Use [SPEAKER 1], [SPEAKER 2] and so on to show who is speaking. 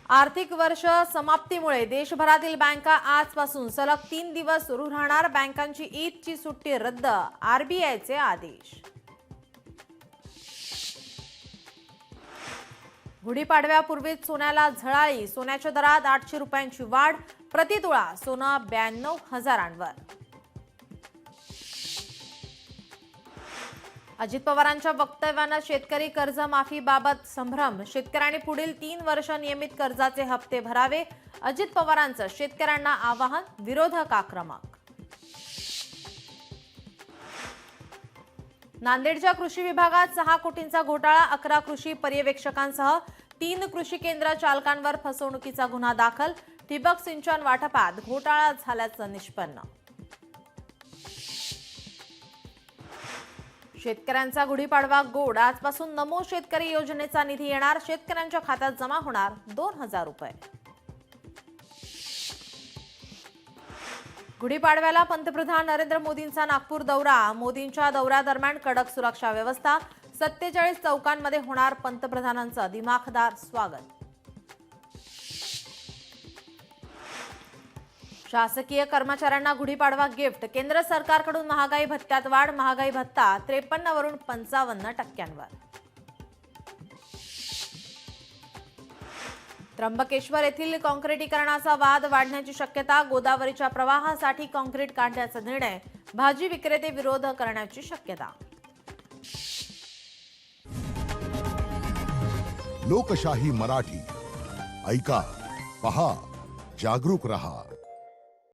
[SPEAKER 1] आर्थिक वर्ष समाप्तीमुळे देशभरातील बँका आजपासून सलग 3 दिवस सुरू राहणार। बँकांची ईदची सुट्टी रद्द, आरबीआयचे आदेश। गुढीपाडव्यापूर्वीच सोन्याला झळाळी, सोन्याच्या दरात 800 रुपयांची वाढ, प्रतितोळा सोनं 92,000वर। अजित पवारांच्या वक्तव्यानं शेतकरी कर्जमाफीबाबत संभ्रम, शेतकऱ्यांनी पुढील 3 वर्ष नियमित कर्जाचे हप्ते भरावे, अजित पवारांचं शेतकऱ्यांना आवाहन, विरोधक आक्रमक। नांदेडच्या कृषी विभागात 6 कोटींचा घोटाळा, 11 कृषी पर्यवेक्षकांसह 3 कृषी केंद्र चालकांवर फसवणुकीचा गुन्हा दाखल, ठिबक सिंचन वाटपात घोटाळा झाल्याचं निष्पन्न। शेतकऱ्यांचा गुढीपाडवा गोड, आजपासून नमो शेतकरी योजनेचा निधी येणार, शेतकऱ्यांच्या खात्यात जमा होणार 2,000 रुपये। गुढीपाडव्याला पंतप्रधान नरेंद्र मोदींचा नागपूर दौरा, मोदींच्या दौऱ्यादरम्यान कडक सुरक्षा व्यवस्था, 47 चौकांमध्ये होणार पंतप्रधानांचं दिमाखदार स्वागत। शासकीय कर्मचाऱ्यांना गुढीपाडवा गिफ्ट, केंद्र सरकारकडून महागाई भत्त्यात वाढ, महागाई भत्ता 53 वरून 55%वर। त्र्यंबकेश्वर येथील काँक्रिटीकरणाचा वाद वाढण्याची शक्यता, गोदावरीच्या प्रवाहासाठी काँक्रीट काढण्याचा निर्णय, भाजी विक्रेते विरोध करण्याची शक्यता।
[SPEAKER 2] लोकशाही मराठी ऐका, पहा, जागरूक रहा।